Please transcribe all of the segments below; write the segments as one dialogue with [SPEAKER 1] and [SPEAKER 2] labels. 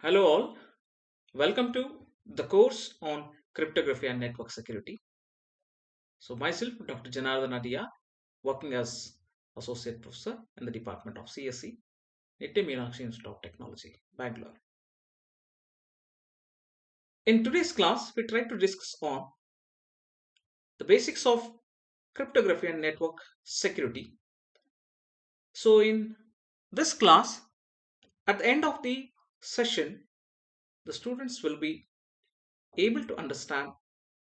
[SPEAKER 1] Hello all, welcome to the course on cryptography and network security. So myself, Dr. Janardhan Nadia, working as Associate Professor in the Department of CSE, Nitte Meenakshi Institute of Technology, Bangalore. In today's class, we try to discuss on the basics of cryptography and network security. So in this class, at the end of the session, the students will be able to understand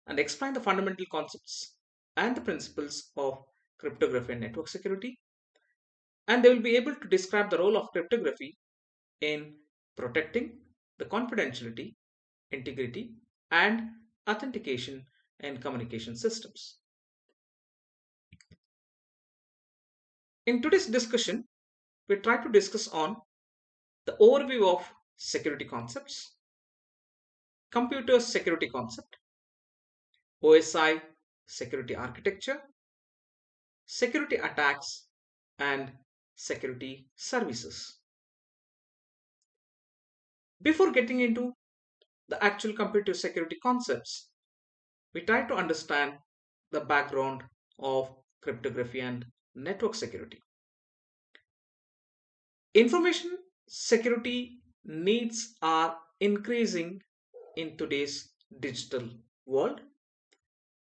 [SPEAKER 1] and explain the fundamental concepts and the principles of cryptography and network security. And they will be able to describe the role of cryptography in protecting the confidentiality, integrity, and authentication in communication systems. In today's discussion, we try to discuss on the overview of security concepts, computer security concept, OSI security architecture, security attacks, and security services. Before getting into the actual computer security concepts, we try to understand the background of cryptography and network security. Information security needs are increasing in today's digital world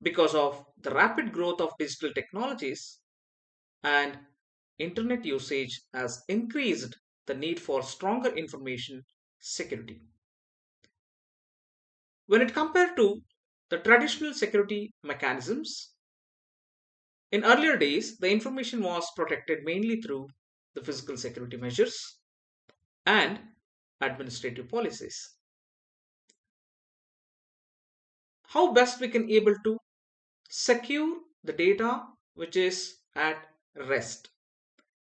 [SPEAKER 1] because of the rapid growth of digital technologies, and internet usage has increased the need for stronger information security. When it compared to the traditional security mechanisms, in earlier days, the information was protected mainly through the physical security measures and administrative policies. How best we can able to secure the data which is at rest?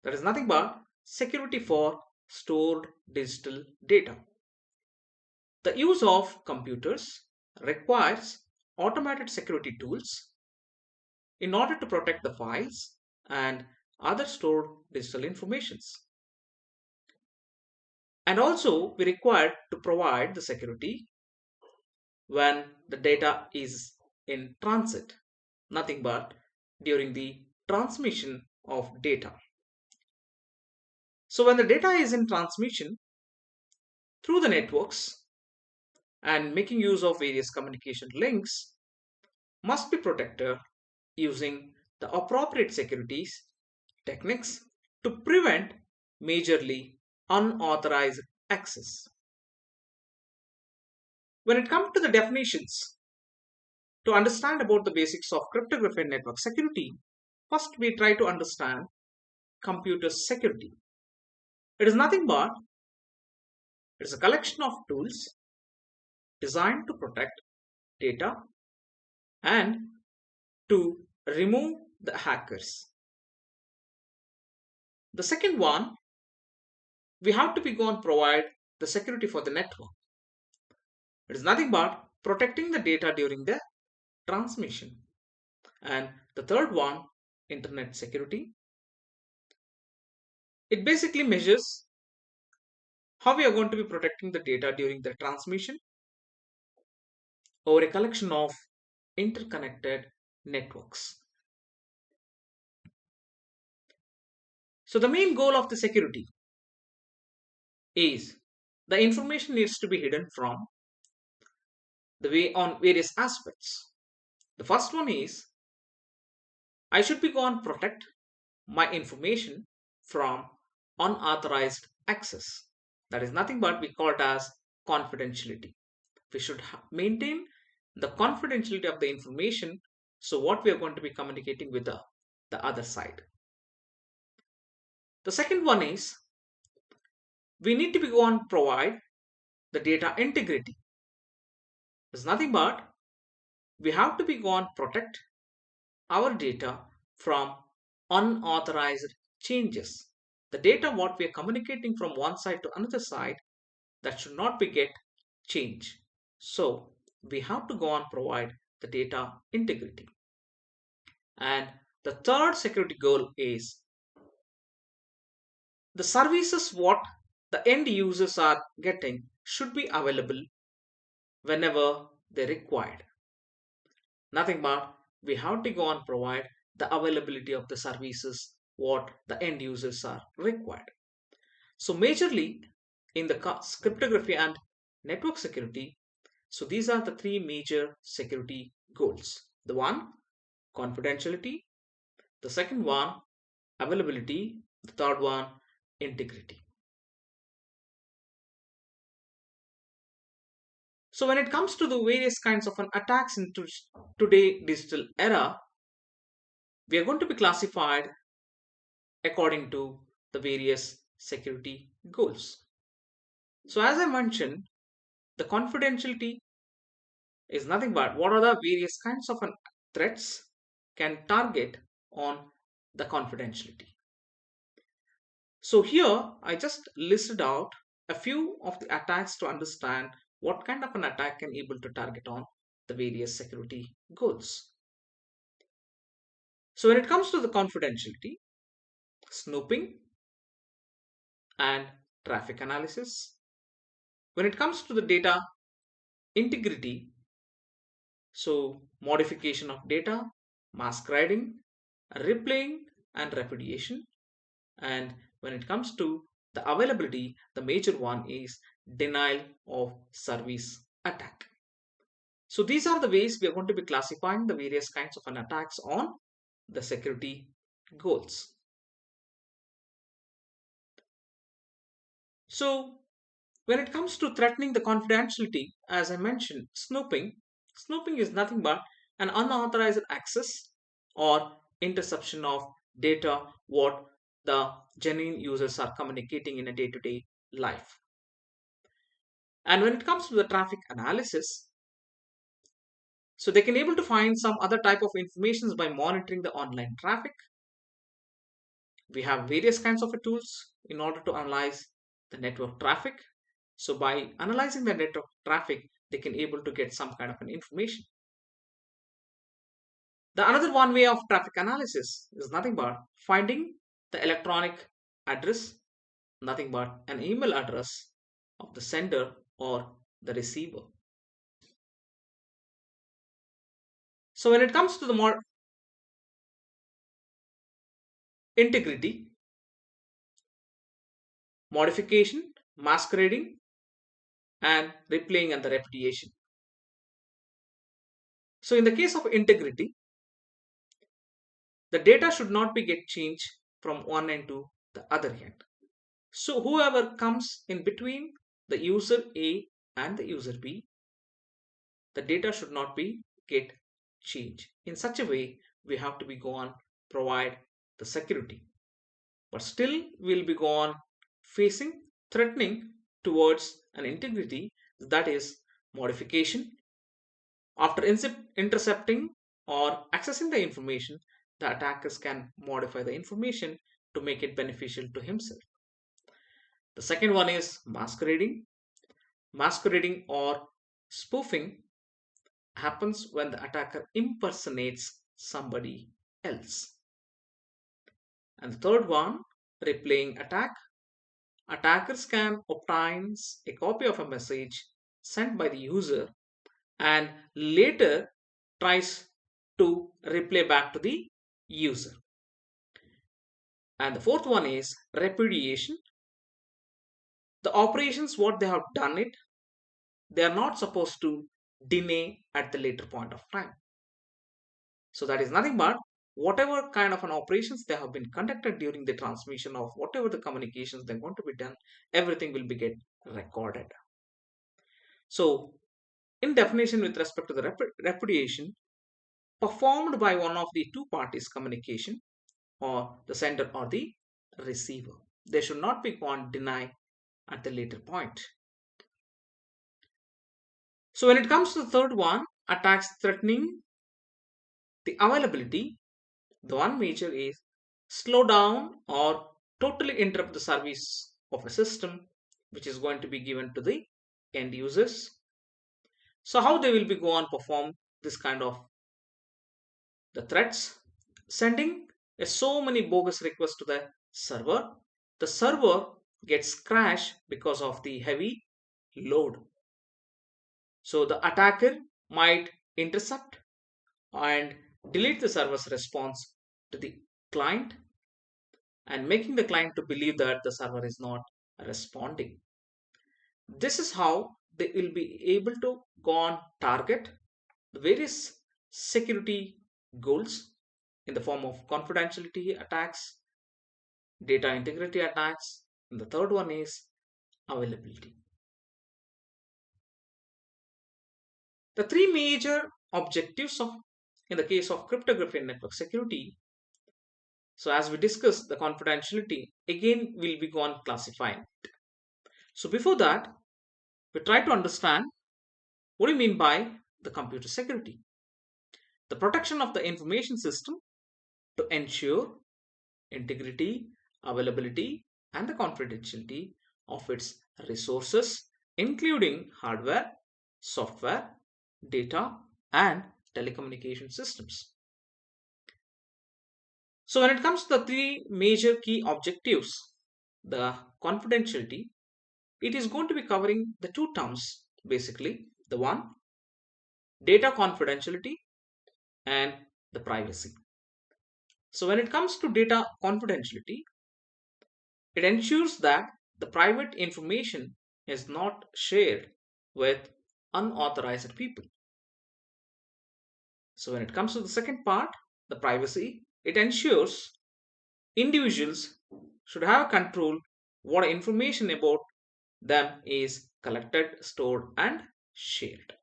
[SPEAKER 1] That is nothing but security for stored digital data. The use of computers requires automated security tools in order to protect the files and other stored digital informations. And also, we require to provide the security when the data is in transit, nothing but during the transmission of data. So, when the data is in transmission through the networks and making use of various communication links, must be protected using the appropriate securities techniques to prevent majorly unauthorized access. When it comes to the definitions, to understand about the basics of cryptography and network security, first we try to understand computer security. It is nothing but it is a collection of tools designed to protect data and to remove the hackers. The second one, we have to be going provide the security for the network. It is nothing but protecting the data during the transmission. And the third one, internet security. It basically measures how we are going to be protecting the data during the transmission over a collection of interconnected networks. So the main goal of the security is the information needs to be hidden from the way on various aspects. The first one is I should be going to protect my information from unauthorized access. That is nothing but we call it as confidentiality. We should maintain the confidentiality of the information. So what we are going to be communicating with the other side. The second one is we need to be going to provide the data integrity. It's nothing but we have to be going to protect our data from unauthorized changes. The data what we are communicating from one side to another side, that should not be get changed. So we have to go on provide the data integrity. And the third security goal is the services what the end users are getting should be available whenever they're required. Nothing but we have to go and provide the availability of the services what the end users are required. So majorly in the cryptography and network security, so these are the three major security goals. The one, confidentiality. The second one, availability. The third one, integrity. So when it comes to the various kinds of an attacks in today digital era, we are going to be classified according to the various security goals. So as I mentioned, the confidentiality is nothing but what are the various kinds of an threats can target on the confidentiality. So here I just listed out a few of the attacks to understand what kind of an attack can able to target on the various security goals. So when it comes to the confidentiality, snooping and traffic analysis, when it comes to the data integrity, so modification of data, masquerading, replaying and repudiation, and when it comes to the availability, the major one is denial of service attack. So these are the ways we are going to be classifying the various kinds of an attacks on the security goals. So when it comes to threatening the confidentiality, as I mentioned, snooping is nothing but an unauthorized access or interception of data what the genuine users are communicating in a day-to-day life. And when it comes to the traffic analysis, so they can able to find some other type of informations by monitoring the online traffic. We have various kinds of tools in order to analyze the network traffic. So by analyzing the network traffic, they can able to get some kind of an information. The another one way of traffic analysis is nothing but finding the electronic address, nothing but an email address of the sender or the receiver. So when it comes to the more integrity, modification, masquerading, and replaying and the repudiation. So in the case of integrity, the data should not be get changed from one end to the other end. So whoever comes in between the user A and the user B, the data should not be get changed. In such a way, we have to be go on provide the security. But still we'll be go on facing threatening towards an integrity, that is modification. After intercepting or accessing the information, the attackers can modify the information to make it beneficial to himself. The second one is masquerading. Masquerading or spoofing happens when the attacker impersonates somebody else. And the third one, replaying attack. Attackers can obtain a copy of a message sent by the user and later tries to replay back to the user. And the fourth one is repudiation. The operations what they have done it, they are not supposed to deny at the later point of time. So that is nothing but whatever kind of an operations they have been conducted during the transmission of whatever the communications they're going to be done, everything will be get recorded. So in definition with respect to the repudiation, performed by one of the two parties communication or the sender or the receiver. They should not be gone deny at the later point. So when it comes to the third one, attacks threatening the availability, the one major is slow down or totally interrupt the service of a system which is going to be given to the end users. So how they will be go on perform this kind of the threats, sending so many bogus requests to the server. The server gets crashed because of the heavy load. So the attacker might intercept and delete the server's response to the client and making the client to believe that the server is not responding. This is how they will be able to go on target the various security goals in the form of confidentiality attacks, data integrity attacks, and the third one is availability. The three major objectives of in the case of cryptography and network security. So as we discussed the confidentiality, again we'll be gone classifying. So before that, we try to understand what do you mean by the computer security? The protection of the information system to ensure integrity, availability, and the confidentiality of its resources, including hardware, software, data, and telecommunication systems. So, when it comes to the three major key objectives, the confidentiality, it is going to be covering the two terms basically the one, data confidentiality, and the privacy. So, when it comes to data confidentiality, it ensures that the private information is not shared with unauthorized people. So, when it comes to the second part, the privacy, it ensures individuals should have control what information about them is collected, stored, and shared.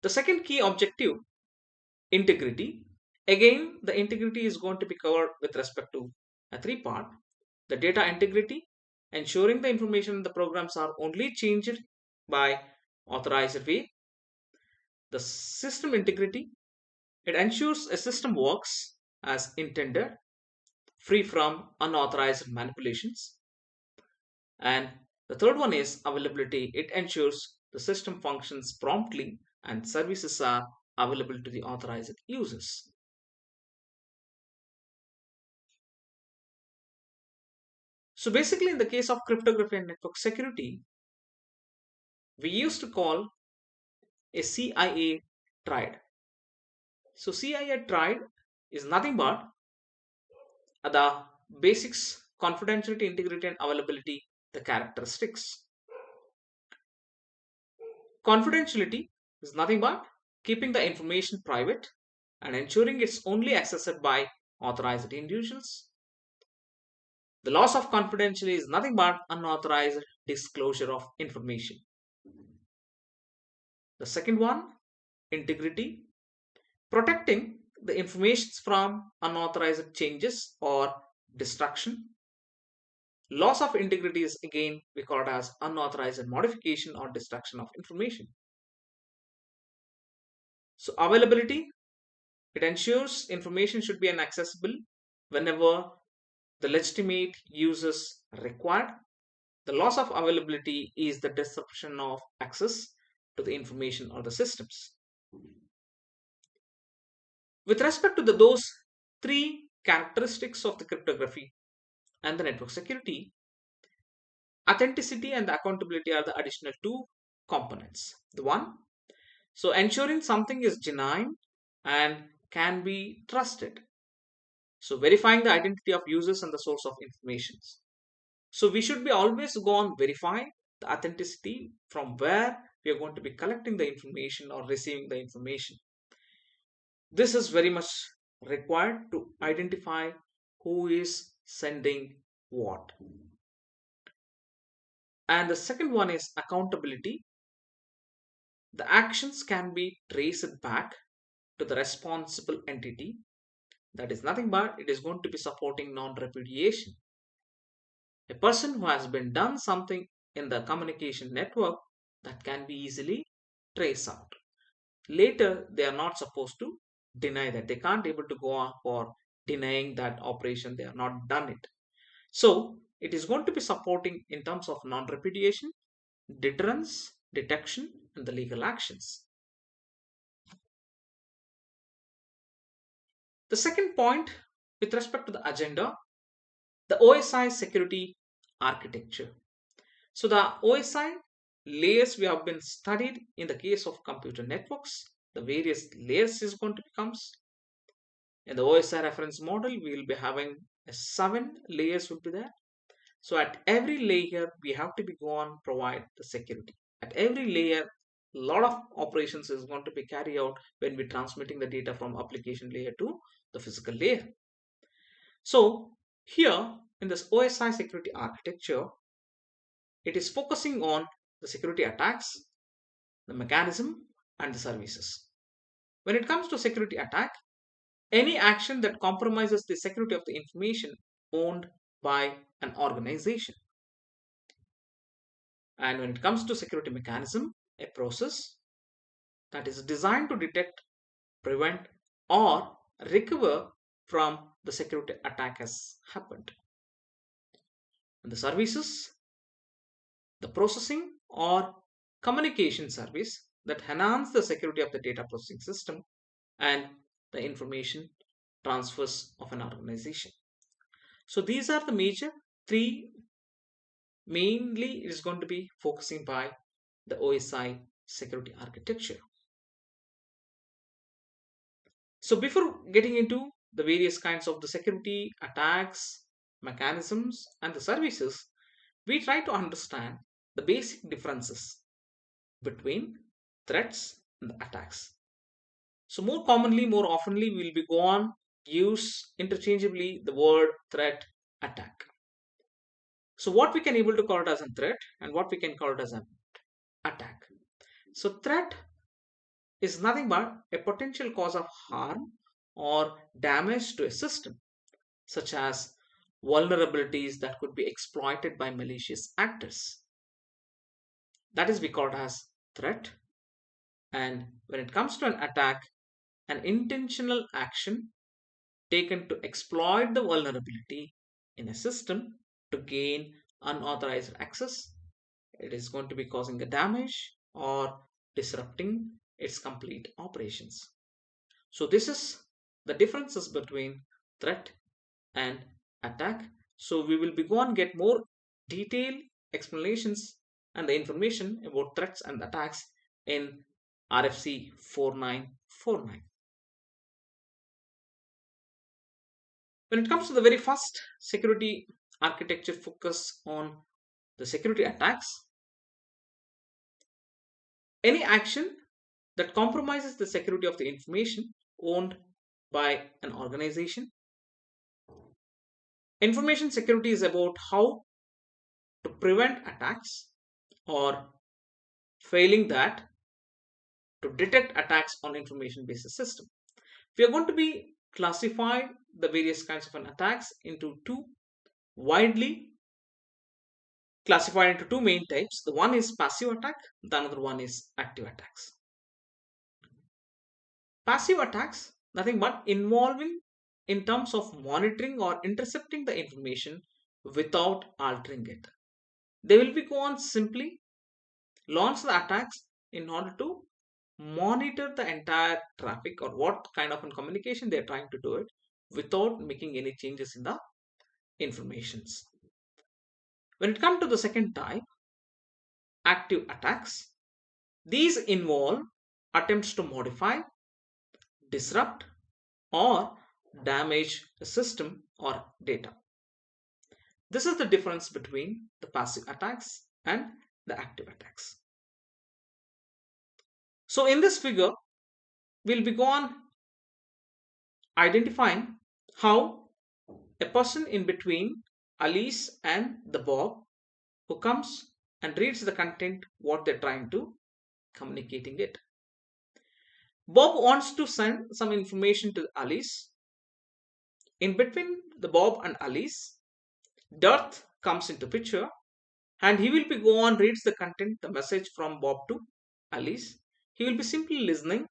[SPEAKER 1] The second key objective, integrity. Again, the integrity is going to be covered with respect to a three part. The data integrity, ensuring the information in the programs are only changed by authorized way. The system integrity, it ensures a system works as intended, free from unauthorized manipulations. And the third one is availability. It ensures the system functions promptly and services are available to the authorized users. So basically, in the case of cryptography and network security, we used to call a CIA triad. So CIA triad is nothing but the basics, confidentiality, integrity, and availability, the characteristics. Confidentiality is nothing but keeping the information private and ensuring it's only accessed by authorized individuals. The loss of confidentiality is nothing but unauthorized disclosure of information. The second one, integrity, protecting the information from unauthorized changes or destruction. Loss of integrity is again recorded as unauthorized modification or destruction of information. So availability, it ensures information should be inaccessible whenever the legitimate users required. The loss of availability is the disruption of access to the information or the systems. With respect to those three characteristics of the cryptography and the network security, authenticity and the accountability are the additional two components. The one, so ensuring something is genuine and can be trusted. So verifying the identity of users and the source of information. So we should be always go on verifying the authenticity from where we are going to be collecting the information or receiving the information. This is very much required to identify who is sending what. And the second one is accountability. The actions can be traced back to the responsible entity. That is nothing but it is going to be supporting non-repudiation. A person who has been done something in the communication network that can be easily traced out. Later, they are not supposed to deny that. They can't able to go on for denying that operation. They have not done it. So it is going to be supporting in terms of non-repudiation, deterrence, detection, and the legal actions. The second point with respect to the agenda, the OSI security architecture. So the OSI layers we have been studied in the case of computer networks. The various layers is going to becomes in the OSI reference model. We will be having 7 layers would be there. So at every layer we have to be go on provide the security. At every layer, a lot of operations is going to be carried out when we transmitting the data from application layer to the physical layer. So here in this OSI security architecture, it is focusing on the security attacks, the mechanism, and the services. When it comes to security attack, any action that compromises the security of the information owned by an organization. And when it comes to security mechanism, a process that is designed to detect, prevent, or recover from the security attack has happened. And the services, the processing or communication service that enhance the security of the data processing system and the information transfers of an organization. So these are the major three. Mainly it is going to be focusing by the OSI security architecture. So before getting into the various kinds of the security attacks, mechanisms, and the services, we try to understand the basic differences between threats and attacks. So more commonly, more oftenly, we will be go on use interchangeably the word threat, attack. So what we can able to call it as a threat and what we can call it as an attack. So threat is nothing but a potential cause of harm or damage to a system, such as vulnerabilities that could be exploited by malicious actors. That is we call it as threat. And when it comes to an attack, an intentional action taken to exploit the vulnerability in a system to gain unauthorized access. It is going to be causing a damage or disrupting its complete operations. So this is the differences between threat and attack. So we will be go and get more detailed explanations and the information about threats and attacks in RFC 4949. When it comes to the very first security architecture focus on the security attacks, any action that compromises the security of the information owned by an organization. Information security is about how to prevent attacks or failing that to detect attacks on information based system. We are going to be classified the various kinds of an attacks into two widely classified into two main types. The one is passive attack, the another one is active attacks. Passive attacks, nothing but involving in terms of monitoring or intercepting the information without altering it. They will be go on simply launch the attacks in order to monitor the entire traffic or what kind of communication they are trying to do it without making any changes in the informations. When it comes to the second type, active attacks, these involve attempts to modify, disrupt, or damage a system or data. This is the difference between the passive attacks and the active attacks. So in this figure, we'll be go on identifying how a person in between Alice and the Bob who comes and reads the content what they're trying to communicating it. Bob wants to send some information to Alice. In between the Bob and Alice, Darth comes into picture and he will be go on reads the content, the message from Bob to Alice. He will be simply listening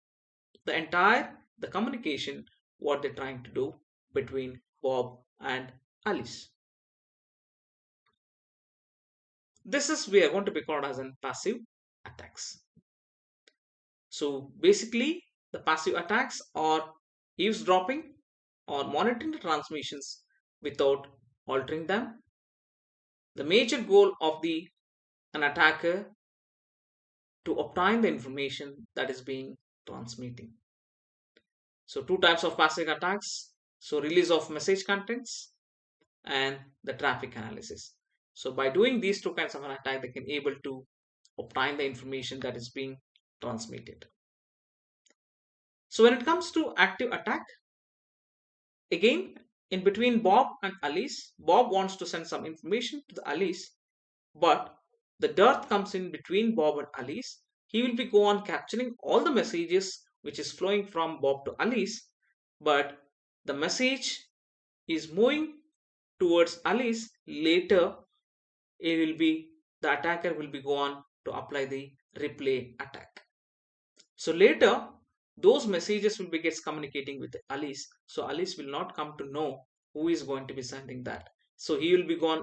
[SPEAKER 1] the entire the communication what they're trying to do between Bob and Alice. This is we are going to be called as an passive attacks. So basically the passive attacks are eavesdropping or monitoring the transmissions without altering them. The major goal of the an attacker to obtain the information that is being transmitting. So two types of passive attacks. So release of message contents and the traffic analysis. So by doing these two kinds of an attack, they can able to obtain the information that is being transmitted. So when it comes to active attack, again in between Bob and Alice, Bob wants to send some information to the Alice, but the Darth comes in between Bob and Alice. He will be go on capturing all the messages which is flowing from Bob to Alice, but the message is moving towards Alice. Later, it will be the attacker will be go on to apply the replay attack. So later, those messages will be gets communicating with Alice. So Alice will not come to know who is going to be sending that. So he will be gone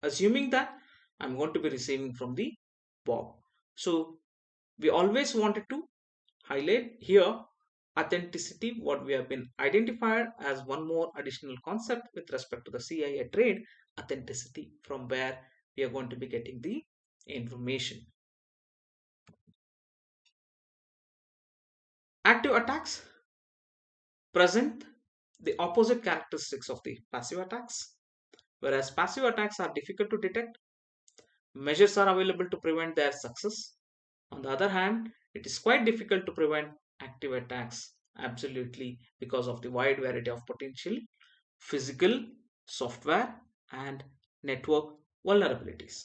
[SPEAKER 1] assuming that I'm going to be receiving from the Bob. So we always wanted to highlight here authenticity, what we have been identified as one more additional concept with respect to the CIA trade, authenticity, from where we are going to be getting the information. Active attacks present the opposite characteristics of the passive attacks. Whereas passive attacks are difficult to detect, measures are available to prevent their success. On the other hand, it is quite difficult to prevent active attacks, absolutely, because of the wide variety of potential physical, software, and network vulnerabilities.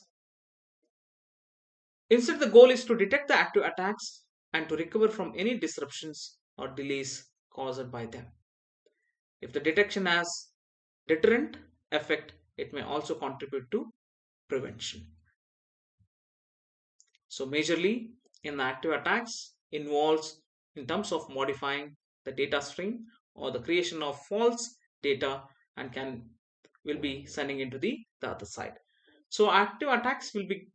[SPEAKER 1] Instead, the goal is to detect the active attacks and to recover from any disruptions or delays caused by them. If the detection has deterrent effect, it may also contribute to prevention. So majorly in the active attacks involves in terms of modifying the data stream or the creation of false data and will be sending into the other side. So active attacks will be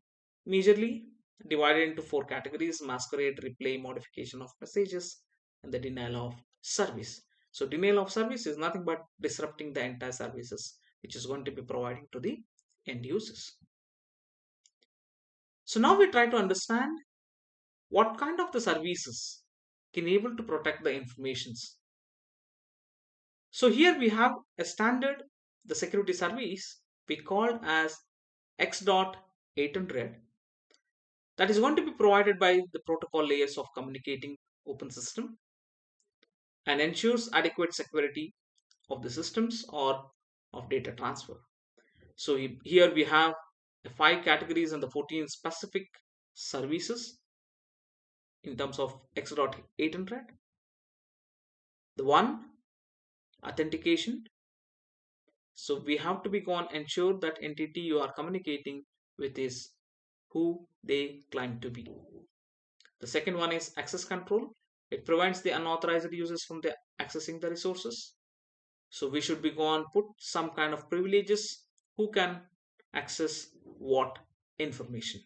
[SPEAKER 1] majorly divided into four categories: masquerade, replay, modification of messages, and the denial of service. So denial of service is nothing but disrupting the entire services which is going to be providing to the end users. So now we try to understand what kind of the services can able to protect the informations. So here we have a standard the security service we called as X.800 that is going to be provided by the protocol layers of communicating open system and ensures adequate security of the systems or of data transfer. So here we have the 5 categories and the 14 specific services in terms of X.800. The one, authentication. So we have to be gone ensure that entity you are communicating with is who they claim to be. The second one is access control. It prevents the unauthorized users from accessing the resources. So we should be gone put some kind of privileges who can access what information.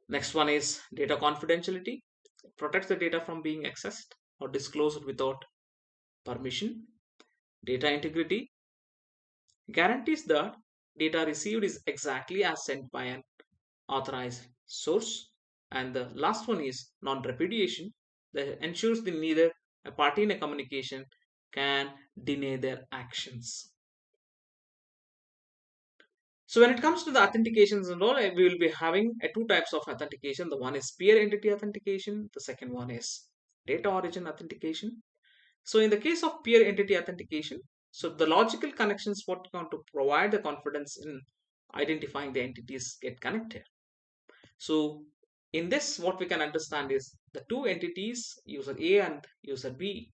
[SPEAKER 1] Next one is data confidentiality. It protects the data from being accessed or disclosed without permission. Data integrity guarantees that data received is exactly as sent by an authorized source. And the last one is non-repudiation that ensures that neither a party in a communication can deny their actions. So when it comes to the authentications and all, we will be having two types of authentication. The one is peer entity authentication. The second one is data origin authentication. So in the case of peer entity authentication, so the logical connections what going to provide the confidence in identifying the entities get connected. So in this, what we can understand is the two entities, user A and user B,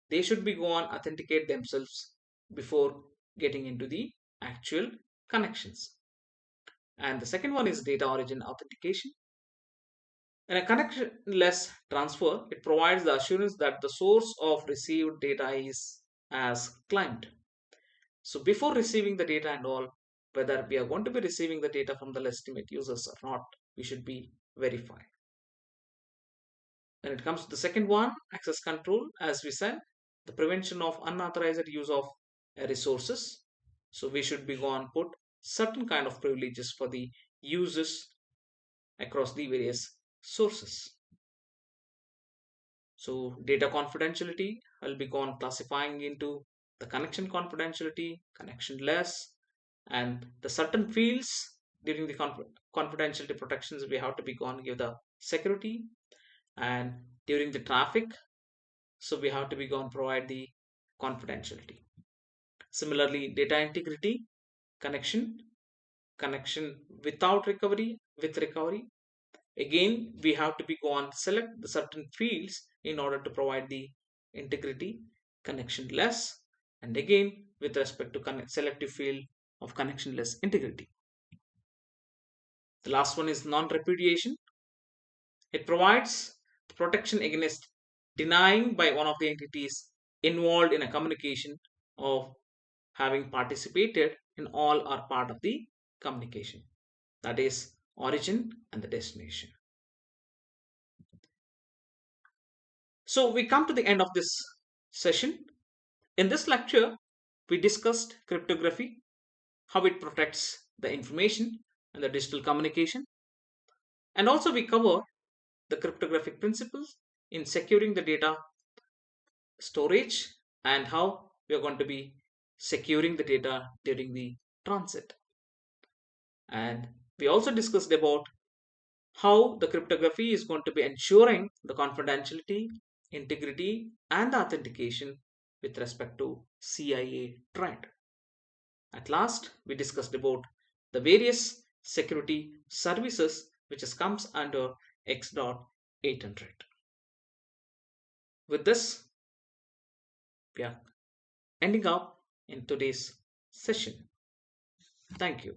[SPEAKER 1] they should be go on authenticate themselves before getting into the actual connections. And the second one is data origin authentication. In a connectionless transfer, it provides the assurance that the source of received data is as claimed. So before receiving the data and all, whether we are going to be receiving the data from the legitimate users or not, we should be verified. When it comes to the second one, access control, as we said, the prevention of unauthorized use of resources. So we should be going put certain kind of privileges for the users across the various sources. So data confidentiality, I'll be gone classifying into the connection confidentiality, connectionless, and the certain fields during the confidentiality protections we have to be gone give the security, and during the traffic, so we have to be gone provide the confidentiality. Similarly, data integrity, connection, connection without recovery, with recovery. Again, we have to be go on select the certain fields in order to provide the integrity, connectionless, and again with respect to selective field of connectionless integrity. The last one is non-repudiation. It provides protection against denying by one of the entities involved in a communication of having participated in all or part of the communication, that is origin and the destination. So we come to the end of this session. In this lecture, we discussed cryptography, how it protects the information and the digital communication, and also we cover the cryptographic principles in securing the data storage and how we are going to be securing the data during the transit. And we also discussed about how the cryptography is going to be ensuring the confidentiality, integrity, and the authentication with respect to CIA threat. At last, we discussed about the various security services which comes under X.800. With this, we are ending up in today's session. Thank you.